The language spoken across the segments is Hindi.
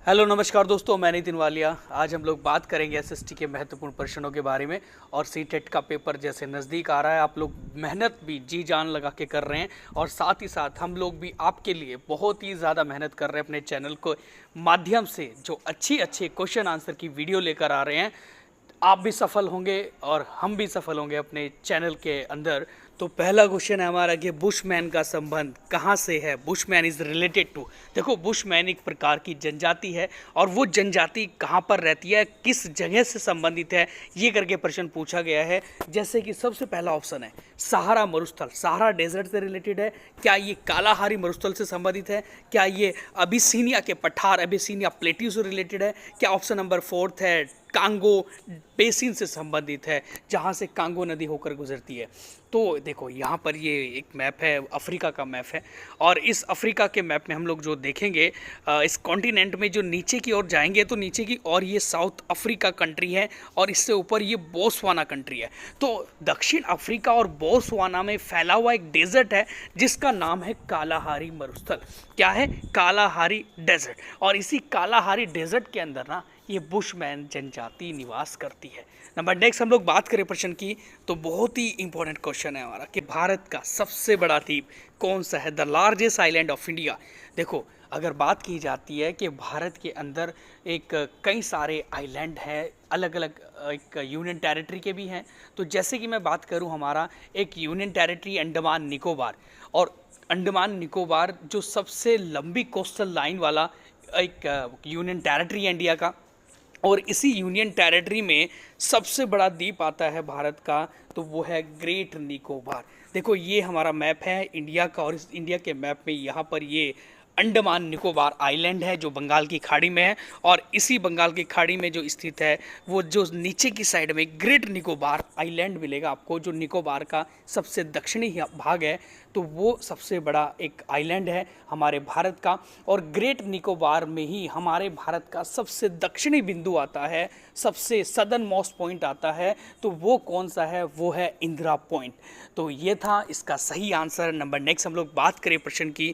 हेलो नमस्कार दोस्तों, मैं नितिन वालिया। आज हम लोग बात करेंगे एसएसटी के महत्वपूर्ण प्रश्नों के बारे में। और सीटेट का पेपर जैसे नज़दीक आ रहा है, आप लोग मेहनत भी जी जान लगा के कर रहे हैं और साथ ही साथ हम लोग भी आपके लिए बहुत ही ज़्यादा मेहनत कर रहे हैं अपने चैनल को माध्यम से, जो अच्छी अच्छी क्वेश्चन आंसर की वीडियो लेकर आ रहे हैं। आप भी सफल होंगे और हम भी सफल होंगे अपने चैनल के अंदर। तो पहला क्वेश्चन है हमारा कि बुशमैन का संबंध कहाँ से है। बुशमैन इज़ रिलेटेड टू, देखो बुशमैन एक प्रकार की जनजाति है और वो जनजाति कहाँ पर रहती है, किस जगह से संबंधित है, ये करके प्रश्न पूछा गया है। जैसे कि सबसे पहला ऑप्शन है सहारा मरुस्थल, सहारा डेजर्ट से रिलेटेड है। क्या ये कालाहारी मरुस्थल से संबंधित है? क्या ये अबिसीनिया के पठार, अबिसीनिया प्लेट्यू से रिलेटेड है? क्या ऑप्शन नंबर फोर्थ है कांगो बेसिन से संबंधित है, जहाँ से कांगो नदी होकर गुजरती है? तो देखो यहाँ पर ये एक मैप है, अफ्रीका का मैप है। और इस अफ्रीका के मैप में हम लोग जो देखेंगे, इस कॉन्टिनेंट में जो नीचे की ओर जाएंगे तो नीचे की और ये साउथ अफ्रीका कंट्री है और इससे ऊपर ये बोत्सवाना कंट्री है। तो दक्षिण अफ्रीका और बोत्सवाना में फैला हुआ एक डेजर्ट है जिसका नाम है कालाहारी मरुस्थल। क्या है? Kalahari desert. और इसी कालाहारी डेजर्ट के अंदर ना ये बुशमैन जनजाति निवास करती है। नंबर नेक्स्ट हम लोग बात करें प्रश्न की, तो बहुत ही इंपॉर्टेंट क्वेश्चन है हमारा कि भारत का सबसे बड़ा द्वीप कौन सा है? The largest island of India. देखो अगर बात की जाती है कि भारत के अंदर एक कई सारे आइलैंड हैं, अलग अलग एक यूनियन टेरिटरी के भी हैं। तो जैसे कि मैं बात करूं, हमारा एक यूनियन टेरिटरी अंडमान निकोबार, और अंडमान निकोबार जो सबसे लंबी कोस्टल लाइन वाला एक यूनियन टेरिटरी है इंडिया का। और इसी यूनियन टेरिटरी में सबसे बड़ा द्वीप आता है भारत का, तो वो है ग्रेट निकोबार। देखो ये हमारा मैप है इंडिया का, और इस इंडिया के मैप में यहाँ पर ये अंडमान निकोबार आइलैंड है जो बंगाल की खाड़ी में है। और इसी बंगाल की खाड़ी में जो स्थित है, वो जो नीचे की साइड में ग्रेट निकोबार आइलैंड मिलेगा आपको, जो निकोबार का सबसे दक्षिणी भाग है। तो वो सबसे बड़ा एक आइलैंड है हमारे भारत का। और ग्रेट निकोबार में ही हमारे भारत का सबसे दक्षिणी बिंदु आता है, सबसे सदर्न मोस्ट पॉइंट आता है। तो वो कौन सा है? वो है इंदिरा पॉइंट। तो ये था इसका सही आंसर। नंबर नेक्स्ट हम लोग बात करें प्रश्न की।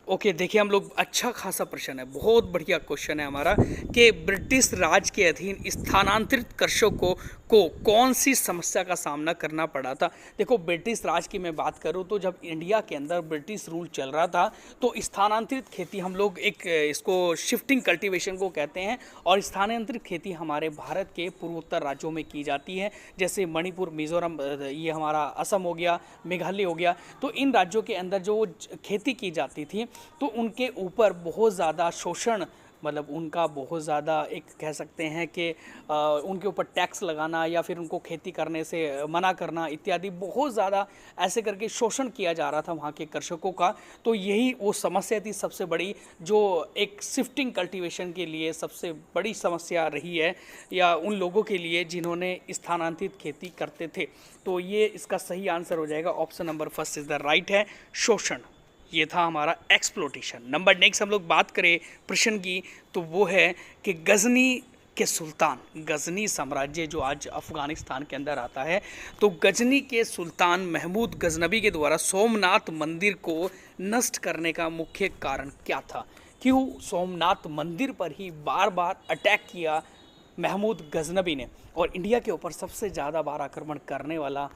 ओके देखिए हम लोग, अच्छा खासा प्रश्न है, बहुत बढ़िया क्वेश्चन है हमारा कि ब्रिटिश राज के अधीन स्थानांतरित कृषकों को कौन सी समस्या का सामना करना पड़ा था। देखो ब्रिटिश राज की मैं बात करूं तो जब इंडिया के अंदर ब्रिटिश रूल चल रहा था तो स्थानांतरित खेती, हम लोग एक इसको शिफ्टिंग कल्टीवेशन को कहते हैं, और स्थानांतरित खेती हमारे भारत के पूर्वोत्तर राज्यों में की जाती है, जैसे मणिपुर, मिजोरम, ये हमारा असम हो गया, मेघालय हो गया। तो इन राज्यों के अंदर जो खेती की जाती थी तो उनके ऊपर बहुत ज़्यादा शोषण, मतलब उनका बहुत ज़्यादा एक कह सकते हैं कि उनके ऊपर टैक्स लगाना या फिर उनको खेती करने से मना करना इत्यादि, बहुत ज़्यादा ऐसे करके शोषण किया जा रहा था वहाँ के कृषकों का। तो यही वो समस्या थी सबसे बड़ी, जो एक शिफ्टिंग कल्टीवेशन के लिए सबसे बड़ी समस्या रही है, या उन लोगों के लिए जिन्होंने स्थानांतरित खेती करते थे। तो ये इसका सही आंसर हो जाएगा, option number first is the right है, शोषण। ये था हमारा एक्सप्लोटेशन। नंबर नेक्स्ट हम लोग बात करें प्रश्न की, तो वो है कि गजनी के सुल्तान, गजनी साम्राज्य जो आज अफगानिस्तान के अंदर आता है, तो गजनी के सुल्तान महमूद गजनबी के द्वारा सोमनाथ मंदिर को नष्ट करने का मुख्य कारण क्या था? क्यों सोमनाथ मंदिर पर ही बार बार अटैक किया महमूद गजनबी ने? और इंडिया के ऊपर सबसे ज़्यादा बार आक्रमण करने वाला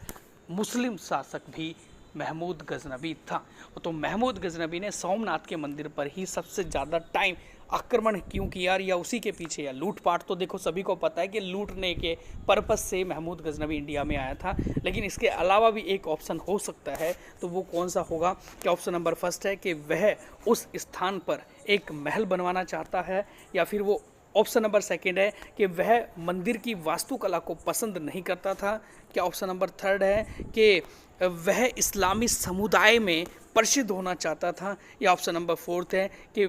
मुस्लिम शासक भी महमूद गजनबी था। तो महमूद गजनबी ने सोमनाथ के मंदिर पर ही सबसे ज़्यादा टाइम आक्रमण क्यों किया, या उसी के पीछे या लूटपाट? तो देखो सभी को पता है कि लूटने के पर्पस से महमूद गजनबी इंडिया में आया था, लेकिन इसके अलावा भी एक ऑप्शन हो सकता है। तो वो कौन सा होगा? क्या ऑप्शन नंबर फर्स्ट है कि वह उस स्थान पर एक महल बनवाना चाहता है, या फिर वो ऑप्शन नंबर सेकंड है कि वह मंदिर की वास्तुकला को पसंद नहीं करता था? क्या ऑप्शन नंबर थर्ड है कि वह इस्लामी समुदाय में प्रसिद्ध होना चाहता था? या ऑप्शन नंबर फोर्थ है कि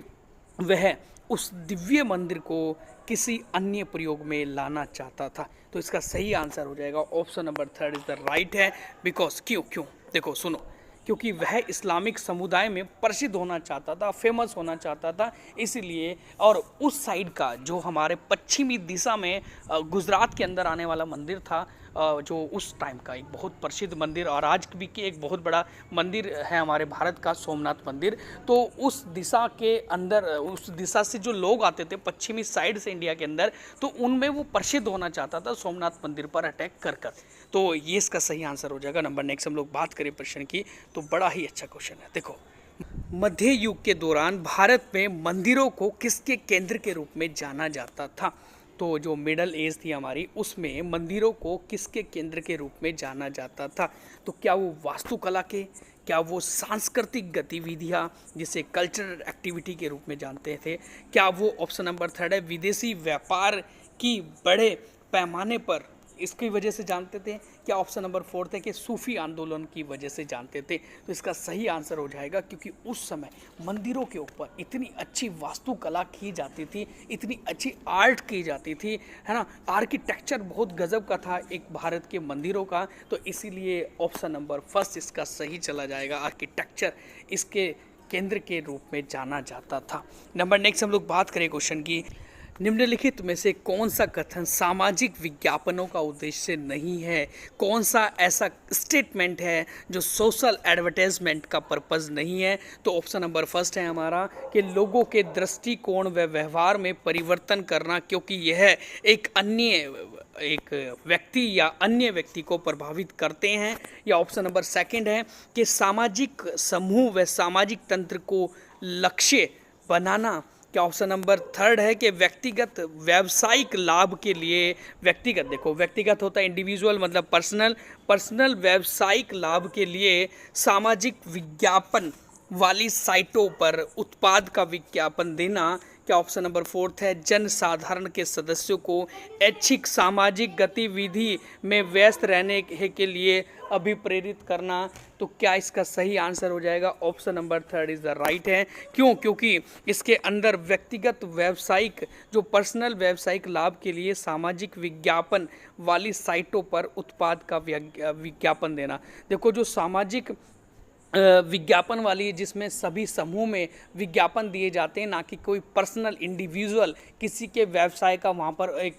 वह उस दिव्य मंदिर को किसी अन्य प्रयोग में लाना चाहता था? तो इसका सही आंसर हो जाएगा option number third is the right है। बिकॉज क्यों क्यों देखो सुनो, क्योंकि वह इस्लामिक समुदाय में प्रसिद्ध होना चाहता था, फेमस होना चाहता था, इसीलिए। और उस साइड का जो हमारे पश्चिमी दिशा में गुजरात के अंदर आने वाला मंदिर था, जो उस टाइम का एक बहुत प्रसिद्ध मंदिर और आज भी की एक बहुत बड़ा मंदिर है हमारे भारत का, सोमनाथ मंदिर। तो उस दिशा के अंदर, उस दिशा से जो लोग आते थे पश्चिमी साइड से इंडिया के अंदर, तो उनमें वो प्रसिद्ध होना चाहता था सोमनाथ मंदिर पर अटैक कर कर। तो ये इसका सही आंसर हो जाएगा नंबर। नेक्स्ट हम लोग बात करें प्रश्न की, तो बड़ा ही अच्छा क्वेश्चन है। देखो, मध्य युग के दौरान भारत में मंदिरों को किसके केंद्र के रूप में जाना जाता था? तो जो मिडल एज थी हमारी, उसमें मंदिरों को किसके केंद्र के रूप में जाना जाता था? तो क्या वो वास्तुकला के, क्या वो सांस्कृतिक गतिविधियाँ जिसे कल्चरल एक्टिविटी के रूप में जानते थे, क्या वो ऑप्शन नंबर 3 है विदेशी व्यापार की बड़े पैमाने पर इसकी वजह से जानते थे, क्या ऑप्शन नंबर 4 है कि सूफी आंदोलन की वजह से जानते थे? तो इसका सही आंसर हो जाएगा, क्योंकि उस समय मंदिरों के ऊपर इतनी अच्छी वास्तुकला की जाती थी, इतनी अच्छी आर्ट की जाती थी, है ना, आर्किटेक्चर बहुत गजब का था एक भारत के मंदिरों का। तो इसीलिए ऑप्शन नंबर 1 इसका सही चला जाएगा, आर्किटेक्चर इसके केंद्र के रूप में जाना जाता था। नंबर नेक्स्ट हम लोग बात करें क्वेश्चन की, निम्नलिखित में से कौन सा कथन सामाजिक विज्ञापनों का उद्देश्य नहीं है? कौन सा ऐसा स्टेटमेंट है जो सोशल एडवर्टाइजमेंट का पर्पस नहीं है? तो ऑप्शन नंबर 1 है हमारा कि लोगों के दृष्टिकोण व व्यवहार में परिवर्तन करना, क्योंकि यह एक व्यक्ति या अन्य व्यक्ति को प्रभावित करते हैं। या ऑप्शन नंबर 2 है कि सामाजिक समूह व सामाजिक तंत्र को लक्ष्य बनाना। क्या ऑप्शन नंबर 3 है कि व्यक्तिगत व्यावसायिक लाभ के लिए, व्यक्तिगत, देखो व्यक्तिगत होता है इंडिविजुअल, मतलब पर्सनल व्यावसायिक लाभ के लिए सामाजिक विज्ञापन वाली साइटों पर उत्पाद का विज्ञापन देना। क्या ऑप्शन नंबर 4 है जन साधारण के सदस्यों को ऐच्छिक सामाजिक गतिविधि में व्यस्त रहने के लिए अभिप्रेरित करना? तो क्या इसका सही आंसर हो जाएगा? Option number 3 is the right है। क्यों? क्योंकि इसके अंदर व्यक्तिगत व्यावसायिक, जो पर्सनल व्यावसायिक लाभ के लिए सामाजिक विज्ञापन वाली साइटों पर उत्पाद का विज्ञापन देना। देखो, जो सामाजिक विज्ञापन वाली है जिसमें सभी समूह में विज्ञापन दिए जाते हैं, ना कि कोई पर्सनल इंडिविजुअल किसी के व्यवसाय का वहाँ पर एक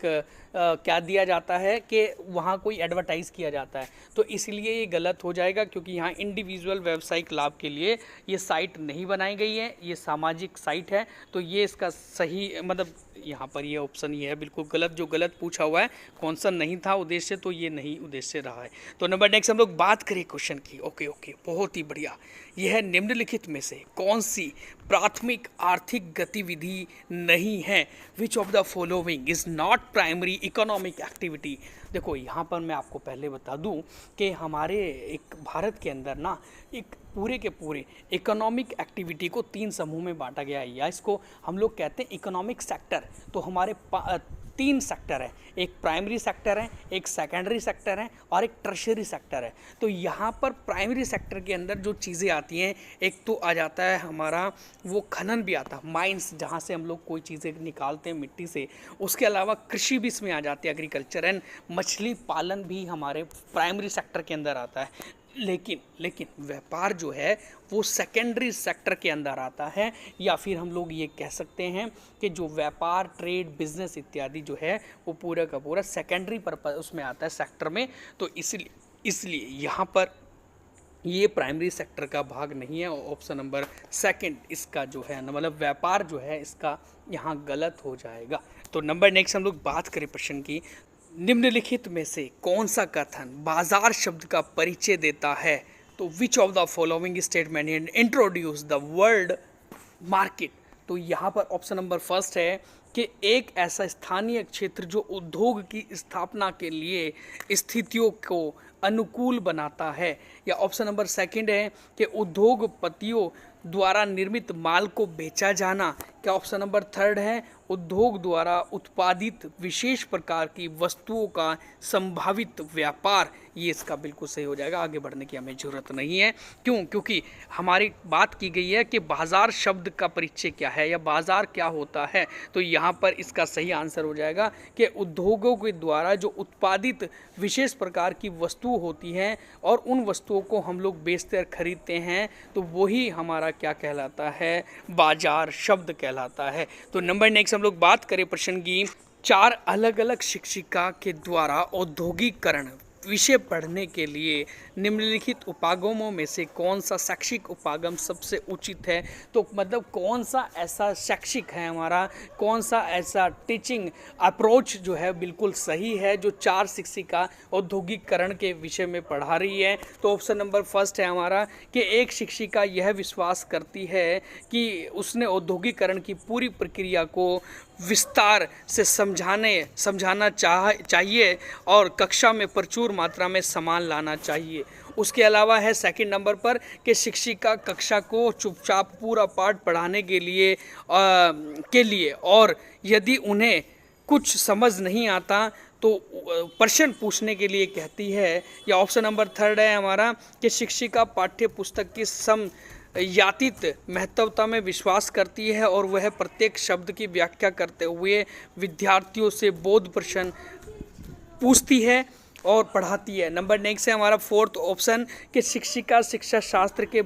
क्या दिया जाता है कि वहाँ कोई एडवर्टाइज़ किया जाता है। तो इसलिए ये गलत हो जाएगा, क्योंकि यहाँ इंडिविजुअल व्यावसायिक लाभ के लिए ये साइट नहीं बनाई गई है, ये सामाजिक साइट है। तो ये इसका सही, मतलब यहाँ पर ये ऑप्शन ये है बिल्कुल गलत, जो गलत पूछा हुआ है, कौन सा नहीं था उद्देश्य, तो ये नहीं उद्देश्य रहा है। तो नंबर नेक्स्ट हम लोग बात करें क्वेश्चन की। ओके, बहुत ही बढ़िया। यह निम्नलिखित में से कौन सी प्राथमिक आर्थिक गतिविधि नहीं है? Which of the following is not primary economic activity? देखो, यहाँ पर मैं आपको पहले बता दूं कि हमारे एक भारत के अंदर ना एक पूरे के पूरे इकोनॉमिक एक्टिविटी को 3 समूह में बांटा गया है, या इसको हम लोग कहते हैं इकोनॉमिक सेक्टर। तो हमारे 3 सेक्टर है, एक प्राइमरी सेक्टर है, एक सेकेंडरी सेक्टर है और एक टर्शियरी सेक्टर है। तो यहाँ पर प्राइमरी सेक्टर के अंदर जो चीज़ें आती हैं, एक तो आ जाता है हमारा वो खनन भी आता है, माइंस, जहाँ से हम लोग कोई चीज़ें निकालते हैं मिट्टी से। उसके अलावा कृषि भी इसमें आ जाती है, एग्रीकल्चर, एंड मछली पालन भी हमारे प्राइमरी सेक्टर के अंदर आता है। लेकिन व्यापार जो है वो सेकेंडरी सेक्टर के अंदर आता है, या फिर हम लोग ये कह सकते हैं कि जो व्यापार, ट्रेड, बिजनेस इत्यादि जो है वो पूरा का पूरा सेकेंडरी पर्पस उसमें आता है, सेक्टर में। तो इसलिए यहाँ पर ये प्राइमरी सेक्टर का भाग नहीं है। ऑप्शन नंबर 2 इसका जो है, मतलब व्यापार जो है, इसका यहाँ गलत हो जाएगा। तो नंबर नेक्स्ट हम लोग बात करें प्रश्न की, निम्नलिखित में से कौन सा कथन बाजार शब्द का परिचय देता है? तो which of the following statement introduce the word market? तो यहाँ पर ऑप्शन नंबर 1 है कि एक ऐसा स्थानीय क्षेत्र जो उद्योग की स्थापना के लिए स्थितियों को अनुकूल बनाता है। या ऑप्शन नंबर 2 है कि उद्योगपतियों द्वारा निर्मित माल को बेचा जाना। क्या ऑप्शन नंबर 3 है उद्योग द्वारा उत्पादित विशेष प्रकार की वस्तुओं का संभावित व्यापार? ये इसका बिल्कुल सही हो जाएगा, आगे बढ़ने की हमें ज़रूरत नहीं है। क्यों? क्योंकि हमारी बात की गई है कि बाजार शब्द का परिचय क्या है या बाजार क्या होता है। तो यहाँ पर इसका सही आंसर हो जाएगा कि उद्योगों के द्वारा जो उत्पादित विशेष प्रकार की वस्तु होती हैं और उन वस्तुओं को हम लोग बेचते और खरीदते हैं, तो वही हमारा क्या कहलाता है? बाजार शब्द कहलाता है। तो नंबर नेक्स्ट हम लोग बात करें प्रश्न की, 4 अलग अलग शिक्षिका के द्वारा औद्योगिकरण विषय पढ़ने के लिए निम्नलिखित उपागमों में से कौन सा शैक्षिक उपागम सबसे उचित है। तो मतलब कौन सा ऐसा शैक्षिक है हमारा, कौन सा ऐसा टीचिंग अप्रोच जो है बिल्कुल सही है, जो 4 शिक्षिका औद्योगिकरण के विषय में पढ़ा रही है। तो ऑप्शन नंबर फर्स्ट है हमारा कि एक शिक्षिका यह विश्वास करती है कि उसने औद्योगिकरण की पूरी प्रक्रिया को विस्तार से समझाना चाहिए और कक्षा में प्रचुर मात्रा में सामान लाना चाहिए। उसके अलावा है सेकंड नंबर पर कि शिक्षिका कक्षा को चुपचाप पूरा पाठ पढ़ाने के लिए और यदि उन्हें कुछ समझ नहीं आता तो प्रश्न पूछने के लिए कहती है। या ऑप्शन नंबर थर्ड है हमारा कि शिक्षिका पाठ्य पुस्तक की यातित महत्वता में विश्वास करती है और वह प्रत्येक शब्द की व्याख्या करते हुए विद्यार्थियों से बोध प्रश्न पूछती है और पढ़ाती है। नंबर नेक्स्ट है हमारा फोर्थ ऑप्शन कि शिक्षिका शिक्षा शास्त्र के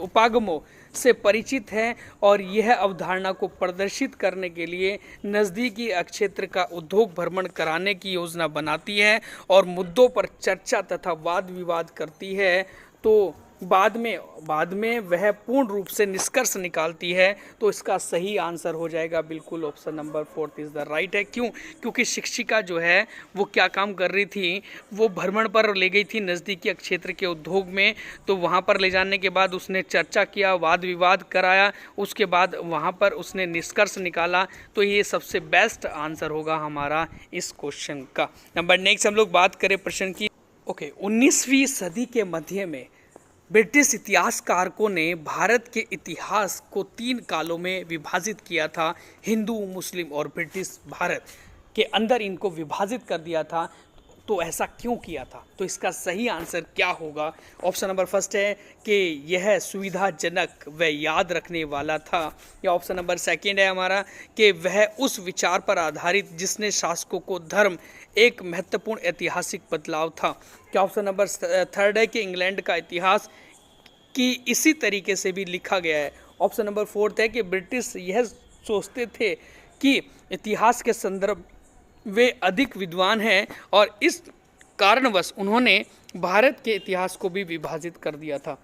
उपागमों से परिचित है और यह अवधारणा को प्रदर्शित करने के लिए नज़दीकी क्षेत्र का उद्योग भ्रमण कराने की योजना बनाती है और मुद्दों पर चर्चा तथा वाद विवाद करती है। तो बाद में वह पूर्ण रूप से निष्कर्ष निकालती है। तो इसका सही आंसर हो जाएगा बिल्कुल option number fourth is the right है। क्यों? क्योंकि शिक्षिका जो है वो क्या काम कर रही थी, वो भ्रमण पर ले गई थी नज़दीकी क्षेत्र के उद्योग में। तो वहाँ पर ले जाने के बाद उसने चर्चा किया, वाद विवाद कराया, उसके बाद वहाँ पर उसने निष्कर्ष निकाला। तो ये सबसे बेस्ट आंसर होगा हमारा इस क्वेश्चन का। नंबर नेक्स्ट हम लोग बात करें प्रश्न की। 19वीं सदी के मध्य में ब्रिटिश इतिहासकारों ने भारत के इतिहास को 3 कालों में विभाजित किया था। हिंदू, मुस्लिम और ब्रिटिश भारत के अंदर इनको विभाजित कर दिया था। तो ऐसा क्यों किया था? तो इसका सही आंसर क्या होगा? ऑप्शन नंबर फर्स्ट है कि यह सुविधाजनक व याद रखने वाला था। या ऑप्शन नंबर सेकंड है हमारा कि वह उस विचार पर आधारित जिसने शासकों को धर्म एक महत्वपूर्ण ऐतिहासिक बदलाव था। क्या ऑप्शन नंबर थर्ड है कि इंग्लैंड का इतिहास कि इसी तरीके से भी लिखा गया है। ऑप्शन नंबर फोर्थ है कि ब्रिटिश यह सोचते थे कि इतिहास के संदर्भ वे अधिक विद्वान हैं और इस कारणवश उन्होंने भारत के इतिहास को भी विभाजित कर दिया था।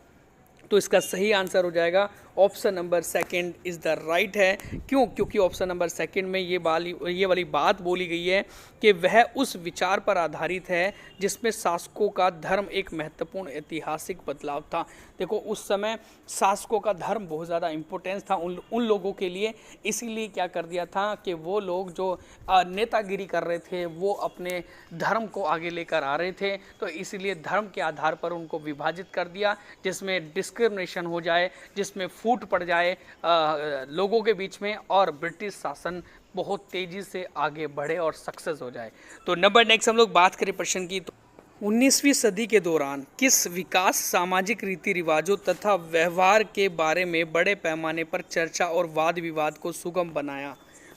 तो इसका सही आंसर हो जाएगा option number second is the right है। क्यों? क्योंकि ऑप्शन नंबर सेकंड में ये वाली बात बोली गई है कि वह उस विचार पर आधारित है जिसमें शासकों का धर्म एक महत्वपूर्ण ऐतिहासिक बदलाव था। देखो उस समय शासकों का धर्म बहुत ज़्यादा इम्पोर्टेंस था उन लोगों के लिए। इसीलिए क्या कर दिया था कि वो लोग जो नेतागिरी कर रहे थे वो अपने धर्म को आगे लेकर आ रहे थे। तो इसीलिए धर्म के आधार पर उनको विभाजित कर दिया, जिसमें डिस्क्रिमिनेशन हो जाए, जिसमें फूट पड़ जाए लोगों के बीच में और ब्रिटिश शासन बहुत तेजी से आगे बढ़े और सक्सेस हो जाए। तो नंबर नेक्स्ट हम लोग बात करें प्रश्न की। तो 19वीं सदी के दौरान किस विकास, सामाजिक रीति रिवाजों तथा व्यवहार के बारे में बड़े पैमाने पर चर्चा और वाद विवाद को सुगम बनाया?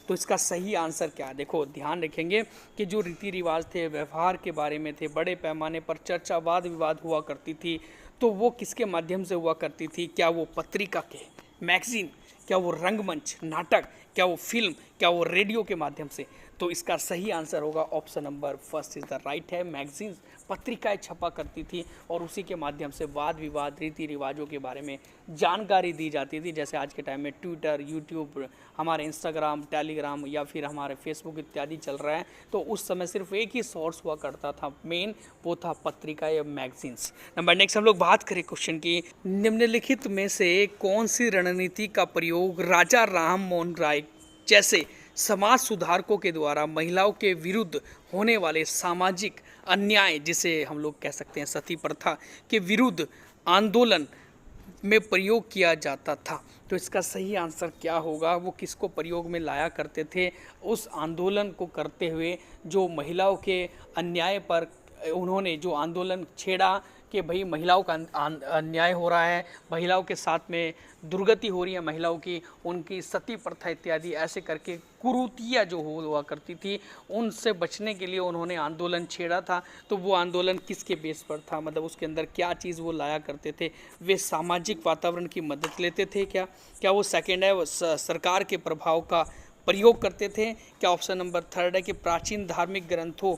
तो इसका सही आंसर क्या है? देखो ध्यान रखेंगे कि जो रीति रिवाज थे, व्यवहार के बारे में थे, बड़े पैमाने पर चर्चा, वाद विवाद हुआ करती थी। तो वो किसके माध्यम से हुआ करती थी? क्या वो पत्रिका के, मैगजीन, क्या वो रंगमंच, नाटक, क्या वो फिल्म, क्या वो रेडियो के माध्यम से? तो इसका सही आंसर होगा option number first is the right है। मैगजीन्स, पत्रिकाएं छपा करती थी और उसी के माध्यम से वाद विवाद, रीति रिवाजों के बारे में जानकारी दी जाती थी। जैसे आज के टाइम में ट्विटर, यूट्यूब, हमारे इंस्टाग्राम, टेलीग्राम या फिर हमारे फेसबुक इत्यादि चल रहा है। तो उस समय सिर्फ एक ही सोर्स हुआ करता था मेन, वो था पत्रिका या मैगजीन्स। नंबर नेक्स्ट हम लोग बात करें क्वेश्चन की। निम्नलिखित में से कौन सी रणनीति का प्रयोग राजा राम मोहन राय जैसे समाज सुधारकों के द्वारा महिलाओं के विरुद्ध होने वाले सामाजिक अन्याय, जिसे हम लोग कह सकते हैं सती प्रथा, के विरुद्ध आंदोलन में प्रयोग किया जाता था? तो इसका सही आंसर क्या होगा? वो किसको प्रयोग में लाया करते थे? उस आंदोलन को करते हुए जो महिलाओं के अन्याय पर उन्होंने जो आंदोलन छेड़ा कि भाई महिलाओं का अन्याय हो रहा है, महिलाओं के साथ में दुर्गति हो रही है महिलाओं की, उनकी सती प्रथा इत्यादि ऐसे करके कुरीतियाँ जो हुआ करती थी उनसे बचने के लिए उन्होंने आंदोलन छेड़ा था। तो वो आंदोलन किसके बेस पर था? मतलब उसके अंदर क्या चीज़ वो लाया करते थे? वे सामाजिक वातावरण की मदद लेते थे क्या वो सेकेंड है वो सरकार के प्रभाव का प्रयोग करते थे? क्या ऑप्शन नंबर थर्ड है कि प्राचीन धार्मिक ग्रंथों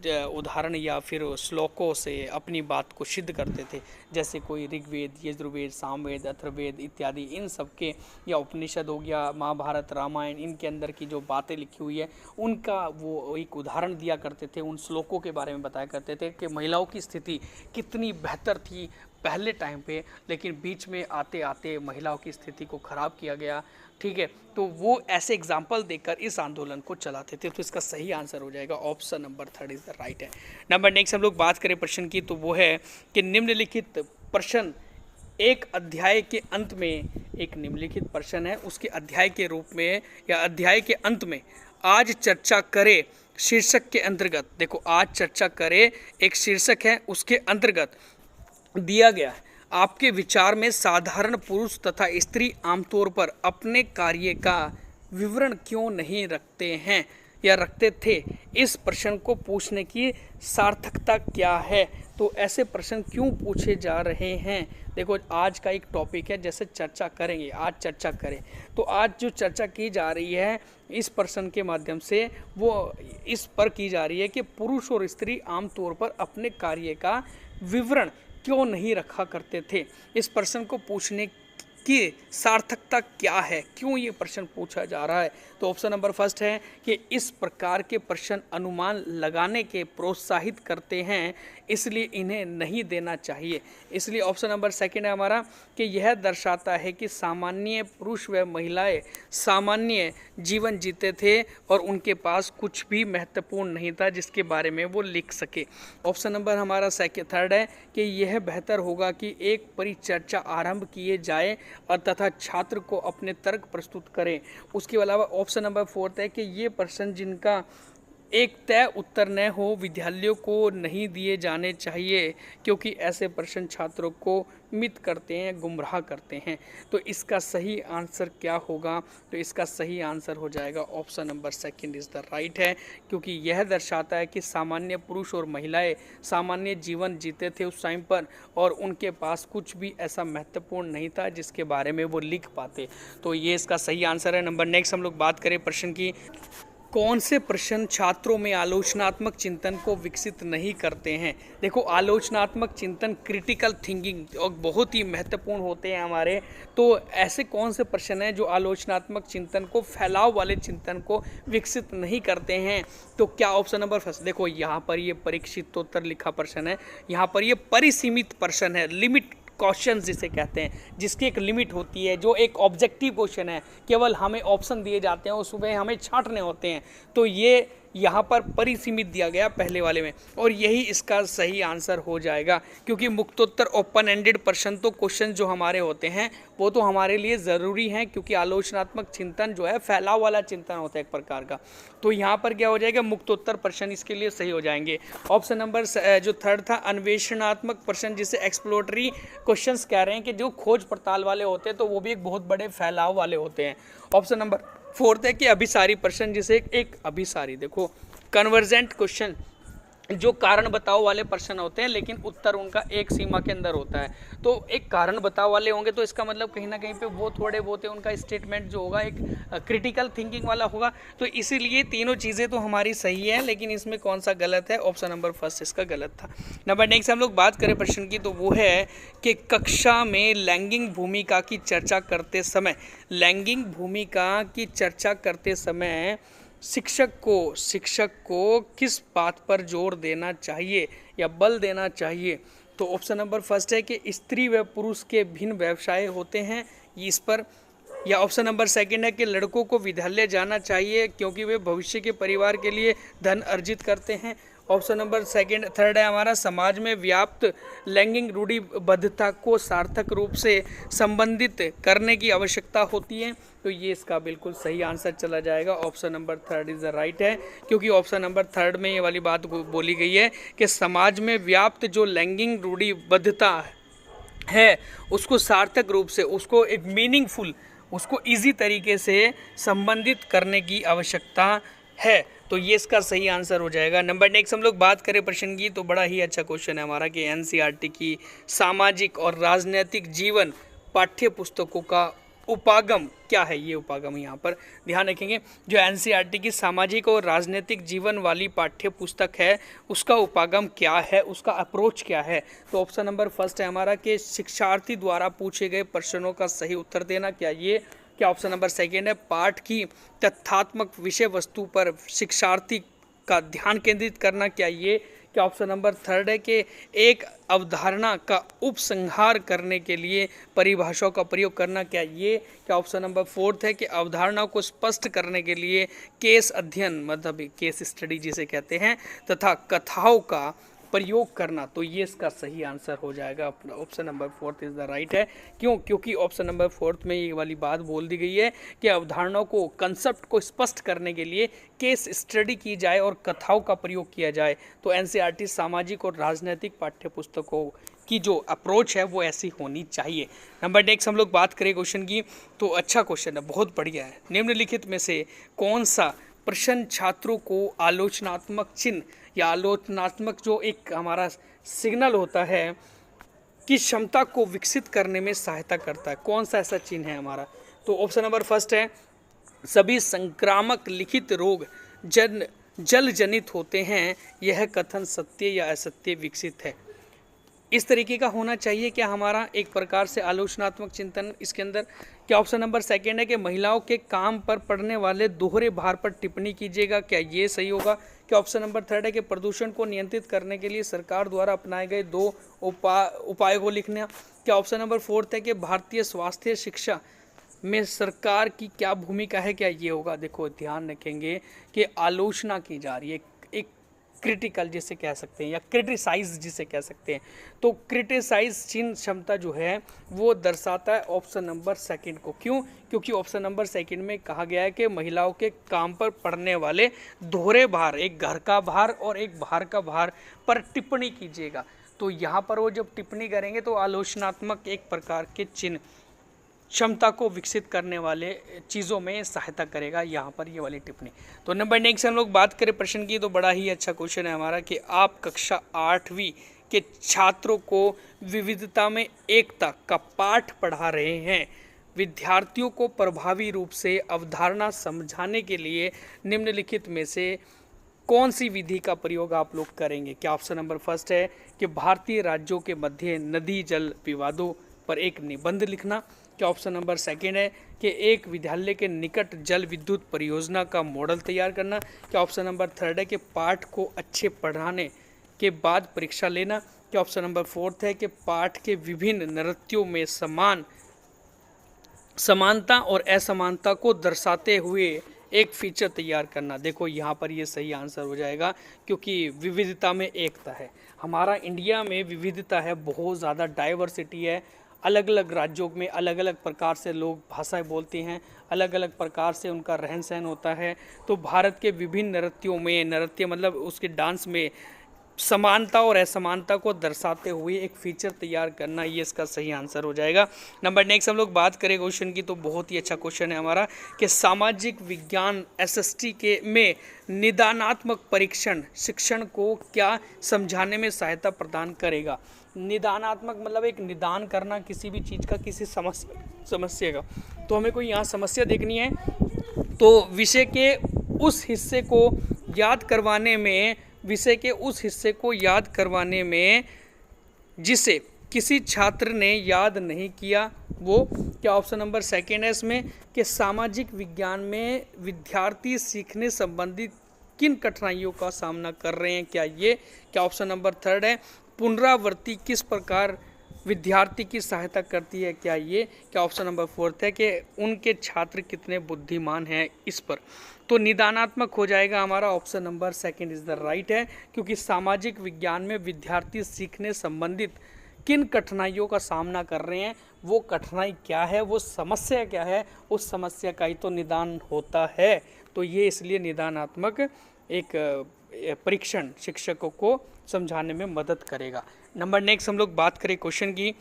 उदाहरण या फिर श्लोकों से अपनी बात को सिद्ध करते थे, जैसे कोई ऋग्वेद, यजुर्वेद, सामवेद, अथर्ववेद इत्यादि इन सब के, या उपनिषद हो गया, महाभारत, रामायण, इनके अंदर की जो बातें लिखी हुई है उनका वो एक उदाहरण दिया करते थे, उन श्लोकों के बारे में बताया करते थे कि महिलाओं की स्थिति कितनी बेहतर थी पहले टाइम पे, लेकिन बीच में आते आते महिलाओं की स्थिति को ख़राब किया गया। ठीक है, तो वो ऐसे एग्जाम्पल देकर इस आंदोलन को चलाते थे। तो इसका सही आंसर हो जाएगा option number 3 is the right है। नंबर नेक्स्ट हम लोग बात करें प्रश्न की, तो वो है कि निम्नलिखित प्रश्न एक अध्याय के अंत में, एक निम्नलिखित प्रश्न है उसके अध्याय के रूप में या अध्याय के अंत में आज चर्चा करें शीर्षक के अंतर्गत, देखो आज चर्चा करें एक शीर्षक है, उसके अंतर्गत दिया गया है आपके विचार में साधारण पुरुष तथा स्त्री आमतौर पर अपने कार्य का विवरण क्यों नहीं रखते हैं या रखते थे, इस प्रश्न को पूछने की सार्थकता क्या है। तो ऐसे प्रश्न क्यों पूछे जा रहे हैं, देखो आज का एक टॉपिक है, जैसे चर्चा करेंगे, आज चर्चा करें, तो आज जो चर्चा की जा रही है इस प्रश्न के माध्यम से वो इस पर की जा रही है कि पुरुष और स्त्री आमतौर पर अपने कार्य का विवरण क्यों नहीं रखा करते थे। इस प्रश्न को पूछने की सार्थकता क्या है, क्यों ये प्रश्न पूछा जा रहा है। तो ऑप्शन नंबर फर्स्ट है कि इस प्रकार के प्रश्न अनुमान लगाने के प्रोत्साहित करते हैं, इसलिए इन्हें नहीं देना चाहिए। इसलिए ऑप्शन नंबर सेकंड है हमारा कि यह दर्शाता है कि सामान्य पुरुष व महिलाएं सामान्य जीवन जीते थे और उनके पास कुछ भी महत्वपूर्ण नहीं था जिसके बारे में वो लिख सके। ऑप्शन नंबर हमारा थर्ड है कि यह बेहतर होगा कि एक परिचर्चा आरंभ किए जाए और तथा छात्र को अपने तर्क प्रस्तुत करें। उसके अलावा ऑप्शन नंबर फोर्थ है कि ये प्रश्न जिनका एक तय उत्तर न हो विद्यालयों को नहीं दिए जाने चाहिए, क्योंकि ऐसे प्रश्न छात्रों को मित करते हैं, गुमराह करते हैं। तो इसका सही आंसर क्या होगा, तो इसका सही आंसर हो जाएगा option number second is the right है, क्योंकि यह दर्शाता है कि सामान्य पुरुष और महिलाएं सामान्य जीवन जीते थे उस टाइम पर और उनके पास कुछ भी ऐसा महत्वपूर्ण नहीं था जिसके बारे में वो लिख पाते। तो ये इसका सही आंसर है। नंबर नेक्स्ट हम लोग बात करें प्रश्न की, कौन से प्रश्न छात्रों में आलोचनात्मक चिंतन को विकसित नहीं करते हैं। देखो आलोचनात्मक चिंतन, क्रिटिकल थिंकिंग और बहुत ही महत्वपूर्ण होते हैं हमारे। तो ऐसे कौन से प्रश्न हैं जो आलोचनात्मक चिंतन को, फैलाव वाले चिंतन को विकसित नहीं करते हैं। तो क्या ऑप्शन नंबर फर्स्ट, देखो यहाँ पर ये परीक्षितोत्तर लिखा प्रश्न है, यहाँ पर ये परिसीमित प्रश्न है, लिमिट क्वेश्चन जिसे कहते हैं, जिसकी एक लिमिट होती है, जो एक ऑब्जेक्टिव क्वेश्चन है, केवल हमें ऑप्शन दिए जाते हैं उसमें हमें छांटने होते हैं। तो ये यहाँ पर परिसीमित दिया गया पहले वाले में, और यही इसका सही आंसर हो जाएगा, क्योंकि मुक्तोत्तर ओपन एंडेड प्रश्न, तो क्वेश्चन जो हमारे होते हैं वो तो हमारे लिए ज़रूरी हैं, क्योंकि आलोचनात्मक चिंतन जो है फैलाव वाला चिंतन होता है एक प्रकार का। तो यहाँ पर क्या हो जाएगा, मुक्तोत्तर प्रश्न इसके लिए सही हो जाएंगे। ऑप्शन नंबर जो थर्ड था, अन्वेषणात्मक प्रश्न जिसे एक्सप्लोरटरी क्वेश्चंस कह रहे हैं, कि जो खोज पड़ताल वाले होते हैं तो वो भी एक बहुत बड़े फैलाव वाले होते हैं। ऑप्शन नंबर फोर्थ है कि अभिसारी प्रश्न जिसे एक अभिसारी, देखो कन्वर्जेंट क्वेश्चन, जो कारण बताओ वाले प्रश्न होते हैं लेकिन उत्तर उनका एक सीमा के अंदर होता है। तो एक कारण बताओ वाले होंगे तो इसका मतलब कहीं ना कहीं पे वो थोड़े बहुत उनका स्टेटमेंट जो होगा एक क्रिटिकल थिंकिंग वाला होगा। तो इसीलिए तीनों चीज़ें तो हमारी सही है, लेकिन इसमें कौन सा गलत है, ऑप्शन नंबर फर्स्ट इसका गलत था। नंबर नेक्स्ट हम लोग बात करें प्रश्न की, तो वो है कि कक्षा में लैंगिक भूमिका की चर्चा करते समय, लैंगिक भूमिका की चर्चा करते समय शिक्षक को किस बात पर जोर देना चाहिए या बल देना चाहिए। तो ऑप्शन नंबर फर्स्ट है कि स्त्री व पुरुष के भिन्न व्यवसाय होते हैं, इस पर, या ऑप्शन नंबर सेकंड है कि लड़कों को विद्यालय जाना चाहिए क्योंकि वे भविष्य के परिवार के लिए धन अर्जित करते हैं। ऑप्शन नंबर थर्ड है हमारा, समाज में व्याप्त लैंगिक रूढ़िबद्धता को सार्थक रूप से संबंधित करने की आवश्यकता होती है। तो ये इसका बिल्कुल सही आंसर चला जाएगा, option number third is the right है, क्योंकि ऑप्शन नंबर थर्ड में ये वाली बात बोली गई है कि समाज में व्याप्त जो लैंगिक रूढ़िबद्धता है उसको सार्थक रूप से, उसको एक मीनिंगफुल, उसको ईजी तरीके से संबंधित करने की आवश्यकता है। तो ये इसका सही आंसर हो जाएगा। नंबर नेक्स्ट हम लोग बात करें प्रश्न की, तो बड़ा ही अच्छा क्वेश्चन है हमारा कि एनसीईआरटी की सामाजिक और राजनीतिक जीवन पाठ्य पुस्तकों का उपागम क्या है, ये उपागम यहाँ पर ध्यान रखेंगे। जो एनसीईआरटी की सामाजिक और राजनीतिक जीवन वाली पाठ्य पुस्तक है उसका उपागम क्या है, उसका अप्रोच क्या है। तो ऑप्शन नंबर फर्स्ट है हमारा कि शिक्षार्थी द्वारा पूछे गए प्रश्नों का सही उत्तर देना, क्या ये, क्या ऑप्शन नंबर सेकेंड है पाठ की तथ्यात्मक विषय वस्तु पर शिक्षार्थी का ध्यान केंद्रित करना, क्या ये, क्या ऑप्शन नंबर थर्ड है कि एक अवधारणा का उपसंहार करने के लिए परिभाषाओं का प्रयोग करना, क्या ये, क्या ऑप्शन नंबर फोर्थ है कि अवधारणा को स्पष्ट करने के लिए केस अध्ययन मतलब केस स्टडी जिसे कहते हैं तथा कथाओं का प्रयोग करना। तो ये इसका सही आंसर हो जाएगा, option number fourth is the right है। क्यों, क्योंकि ऑप्शन नंबर फोर्थ में ये वाली बात बोल दी गई है कि अवधारणाओं को कंसेप्ट को स्पष्ट करने के लिए केस स्टडी की जाए और कथाओं का प्रयोग किया जाए। तो एनसीईआरटी सामाजिक और राजनीतिक पाठ्य पुस्तकों की जो अप्रोच है वो ऐसी होनी चाहिए। नंबर नेक्स्ट हम लोग बात करें क्वेश्चन की, तो अच्छा क्वेश्चन है, बहुत बढ़िया है। निम्नलिखित में से कौन सा प्रश्न छात्रों को आलोचनात्मक चिन्ह या आलोचनात्मक जो एक हमारा सिग्नल होता है की क्षमता को विकसित करने में सहायता करता है, कौन सा ऐसा चिन्ह है हमारा। तो ऑप्शन नंबर फर्स्ट है सभी संक्रामक लिखित रोग जल जनित होते हैं, यह कथन सत्य या असत्य विकसित है। इस तरीके का होना चाहिए क्या हमारा एक प्रकार से आलोचनात्मक चिंतन इसके अंदर। क्या ऑप्शन नंबर सेकेंड है कि महिलाओं के काम पर पड़ने वाले दोहरे भार पर टिप्पणी कीजिएगा, क्या ये सही होगा। क्या ऑप्शन नंबर थर्ड है कि प्रदूषण को नियंत्रित करने के लिए सरकार द्वारा अपनाए गए 2 उपायों को लिखना। क्या ऑप्शन नंबर फोर्थ है कि भारतीय स्वास्थ्य शिक्षा में सरकार की क्या भूमिका है, क्या ये होगा। देखो ध्यान रखेंगे कि आलोचना की जा रही है, एक क्रिटिकल जिसे कह सकते हैं या क्रिटिसाइज जिसे कह सकते हैं, तो क्रिटिसाइज चिन्ह क्षमता जो है वो दर्शाता है ऑप्शन नंबर सेकंड को। क्यों, क्योंकि ऑप्शन नंबर सेकंड में कहा गया है कि महिलाओं के काम पर पड़ने वाले दोहरे भार, एक घर का भार और एक बाहर का भार पर टिप्पणी कीजिएगा। तो यहाँ पर वो जब टिप्पणी करेंगे तो आलोचनात्मक एक प्रकार के चिन्ह क्षमता को विकसित करने वाले चीज़ों में सहायता करेगा यहाँ पर ये वाली टिप्पणी। तो नंबर नेक्स्ट हम लोग बात करें प्रश्न की, तो बड़ा ही अच्छा क्वेश्चन है हमारा कि आप कक्षा 8वीं के छात्रों को विविधता में एकता का पाठ पढ़ा रहे हैं। विद्यार्थियों को प्रभावी रूप से अवधारणा समझाने के लिए निम्नलिखित में से कौन सी विधि का प्रयोग आप लोग करेंगे। क्या ऑप्शन नंबर फर्स्ट है कि भारतीय राज्यों के मध्य नदी जल विवादों पर एक निबंध लिखना। क्या ऑप्शन नंबर सेकेंड है कि एक विद्यालय के निकट जल विद्युत परियोजना का मॉडल तैयार करना। क्या ऑप्शन नंबर थर्ड है कि पाठ को अच्छे पढ़ाने के बाद परीक्षा लेना। क्या ऑप्शन नंबर फोर्थ है कि पाठ के विभिन्न नृत्यों में समानता और असमानता को दर्शाते हुए एक फीचर तैयार करना। देखो यहाँ पर ये सही आंसर हो जाएगा क्योंकि विविधता में एकता है। हमारा इंडिया में विविधता है, बहुत ज़्यादा डाइवर्सिटी है, अलग अलग राज्यों में अलग अलग प्रकार से लोग भाषाएं बोलते हैं, अलग अलग प्रकार से उनका रहन सहन होता है। तो भारत के विभिन्न नृत्यों में, नृत्य मतलब उसके डांस में समानता और असमानता को दर्शाते हुए एक फीचर तैयार करना, ये इसका सही आंसर हो जाएगा। नंबर नेक्स्ट हम लोग बात करें क्वेश्चन की, तो बहुत ही अच्छा क्वेश्चन है हमारा कि सामाजिक विज्ञान एसएसटी के में निदानात्मक परीक्षण शिक्षण को क्या समझाने में सहायता प्रदान करेगा। निदानात्मक मतलब एक निदान करना किसी भी चीज़ का, किसी समस्या का। तो हमें कोई यहाँ समस्या देखनी है तो विषय के उस हिस्से को याद करवाने में जिसे किसी छात्र ने याद नहीं किया वो। क्या ऑप्शन नंबर सेकेंड है इसमें कि सामाजिक विज्ञान में विद्यार्थी सीखने संबंधित किन कठिनाइयों का सामना कर रहे हैं, क्या ये। क्या ऑप्शन नंबर थर्ड है पुनरावृत्ति किस प्रकार विद्यार्थी की सहायता करती है, क्या ये। क्या ऑप्शन नंबर फोर्थ है कि उनके छात्र कितने बुद्धिमान हैं इस पर। तो निदानात्मक हो जाएगा हमारा option number second is the right है, क्योंकि सामाजिक विज्ञान में विद्यार्थी सीखने संबंधित किन कठिनाइयों का सामना कर रहे हैं, वो कठिनाई क्या है, वो समस्या क्या है, उस समस्या का ही तो निदान होता है। तो ये इसलिए निदानात्मक एक परीक्षण शिक्षकों को समझाने में मदद करेगा। नंबर नेक्स्ट हम लोग बात करें क्वेश्चन की,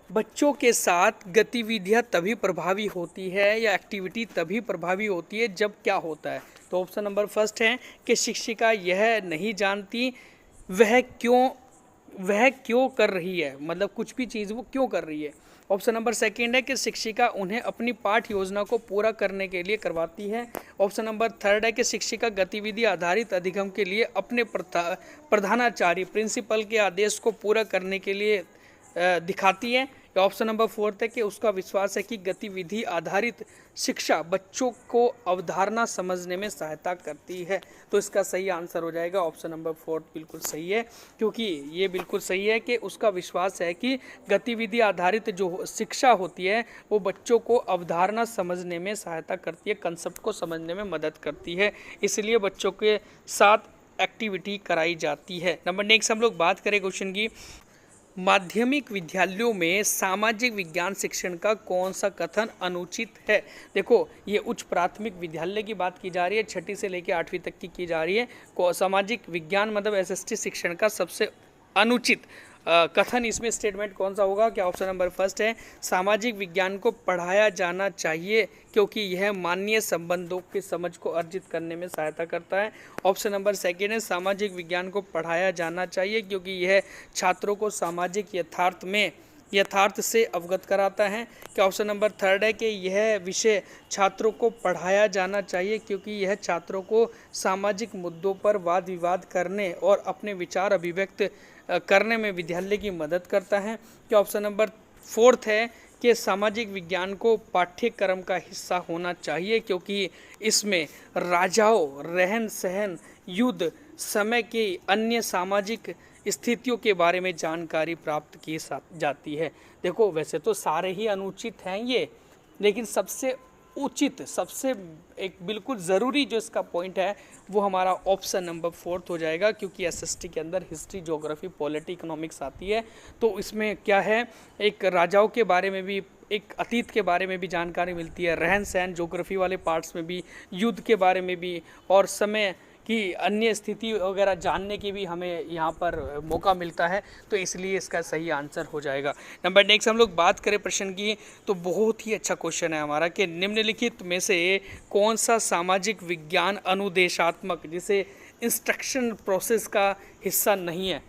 बच्चों के साथ गतिविधियां तभी प्रभावी होती है या एक्टिविटी तभी प्रभावी होती है जब क्या होता है। तो ऑप्शन नंबर फर्स्ट है कि शिक्षिका यह नहीं जानती वह क्यों कर रही है, मतलब कुछ भी चीज़ वो क्यों कर रही है। ऑप्शन नंबर सेकंड है कि शिक्षिका उन्हें अपनी पाठ योजना को पूरा करने के लिए करवाती है। ऑप्शन नंबर थर्ड है कि शिक्षिका गतिविधि आधारित अधिगम के लिए अपने प्रधानाचार्य प्रिंसिपल के आदेश को पूरा करने के लिए दिखाती है। ऑप्शन नंबर फोर्थ है कि उसका विश्वास है कि गतिविधि आधारित शिक्षा बच्चों को अवधारणा समझने में सहायता करती है। तो इसका सही आंसर हो जाएगा ऑप्शन नंबर फोर्थ, बिल्कुल सही है, क्योंकि ये बिल्कुल सही है कि उसका विश्वास है कि गतिविधि आधारित जो शिक्षा होती है वो बच्चों को अवधारणा समझने में सहायता करती है, कंसेप्ट को समझने में मदद करती है, इसलिए बच्चों के साथ एक्टिविटी कराई जाती है। नंबर नेक्स्ट हम लोग बात करें क्वेश्चन की, माध्यमिक विद्यालयों में सामाजिक विज्ञान शिक्षण का कौन सा कथन अनुचित है। देखो ये उच्च प्राथमिक विद्यालय की बात की जा रही है, 6ठी से लेकर 8वीं तक की जा रही है। सामाजिक विज्ञान मतलब एसएसटी शिक्षण का सबसे अनुचित कथन इसमें स्टेटमेंट कौन सा होगा? क्या ऑप्शन नंबर फर्स्ट है सामाजिक विज्ञान को पढ़ाया जाना चाहिए क्योंकि यह मानवीय संबंधों की समझ को अर्जित करने में सहायता करता है। ऑप्शन नंबर सेकेंड है सामाजिक विज्ञान को पढ़ाया जाना चाहिए क्योंकि यह छात्रों को सामाजिक यथार्थ से अवगत कराता है। क्या ऑप्शन नंबर थर्ड है कि यह विषय छात्रों को पढ़ाया जाना चाहिए क्योंकि यह छात्रों को सामाजिक मुद्दों पर वाद विवाद करने और अपने विचार अभिव्यक्त करने में विद्यालय की मदद करता है। क्या ऑप्शन नंबर फोर्थ है कि सामाजिक विज्ञान को पाठ्यक्रम का हिस्सा होना चाहिए क्योंकि इसमें राजाओं, रहन सहन, युद्ध, समय की अन्य सामाजिक स्थितियों के बारे में जानकारी प्राप्त की जाती है। देखो वैसे तो सारे ही अनुचित हैं ये, लेकिन सबसे उचित, सबसे एक बिल्कुल ज़रूरी जो इसका पॉइंट है वो हमारा ऑप्शन नंबर फोर्थ हो जाएगा क्योंकि एसएसटी के अंदर हिस्ट्री, ज्योग्राफी, पॉलिटी, इकोनॉमिक्स आती है। तो इसमें क्या है, एक राजाओं के बारे में भी, एक अतीत के बारे में भी जानकारी मिलती है, रहन सहन ज्योग्राफी वाले पार्ट्स में भी, युद्ध के बारे में भी और समय कि अन्य स्थिति वगैरह जानने की भी हमें यहाँ पर मौका मिलता है। तो इसलिए इसका सही आंसर हो जाएगा। नंबर नेक्स्ट हम लोग बात करें प्रश्न की, तो बहुत ही अच्छा क्वेश्चन है हमारा कि निम्नलिखित में से कौन सा सामाजिक विज्ञान अनुदेशात्मक जिसे इंस्ट्रक्शन प्रोसेस का हिस्सा नहीं है।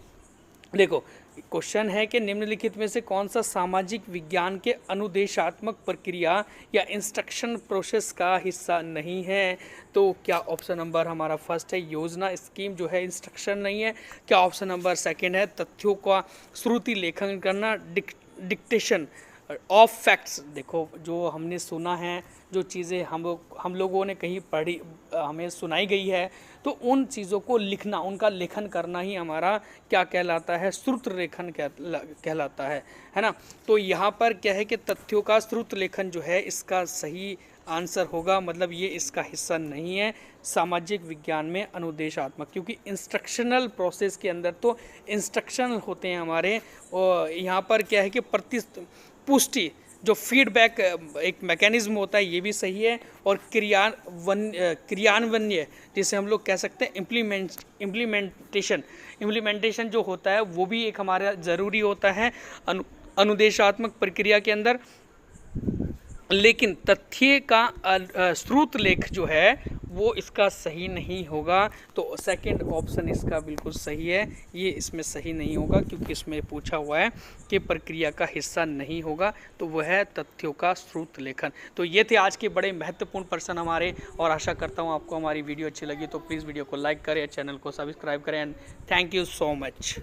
देखो क्वेश्चन है कि निम्नलिखित में से कौन सा सामाजिक विज्ञान के अनुदेशात्मक प्रक्रिया या इंस्ट्रक्शन प्रोसेस का हिस्सा नहीं है। तो क्या ऑप्शन नंबर हमारा फर्स्ट है योजना, स्कीम जो है इंस्ट्रक्शन नहीं है। क्या ऑप्शन नंबर सेकंड है तथ्यों का श्रुति लेखन करना, डिक्टेशन ऑफ फैक्ट्स। देखो जो हमने सुना है, जो चीज़ें हम लोगों ने कहीं पढ़ी, हमें सुनाई गई है, तो उन चीज़ों को लिखना, उनका लेखन करना ही हमारा क्या कहलाता है, श्रुत लेखन कहलाता है ना। तो यहाँ पर क्या है कि तथ्यों का श्रुत लेखन जो है इसका सही आंसर होगा, मतलब ये इसका हिस्सा नहीं है सामाजिक विज्ञान में अनुदेशात्मक, क्योंकि इंस्ट्रक्शनल प्रोसेस के अंदर तो इंस्ट्रक्शन होते हैं हमारे। और यहाँ पर क्या है कि पुष्टि जो फीडबैक एक मैकेनिज्म होता है ये भी सही है, और क्रियान्वयन जिसे हम लोग कह सकते हैं इम्प्लीमेंटेशन जो होता है वो भी एक हमारा ज़रूरी होता है अनुदेशात्मक प्रक्रिया के अंदर। लेकिन तथ्य का श्रुत लेख जो है वो इसका सही नहीं होगा। तो सेकंड ऑप्शन इसका बिल्कुल सही है, ये इसमें सही नहीं होगा क्योंकि इसमें पूछा हुआ है कि प्रक्रिया का हिस्सा नहीं होगा, तो वह है तथ्यों का श्रुत लेखन। तो ये थे आज के बड़े महत्वपूर्ण प्रश्न हमारे, और आशा करता हूँ आपको हमारी वीडियो अच्छी लगी तो प्लीज़ वीडियो को लाइक करें, चैनल को सब्सक्राइब करें, and thank you so much.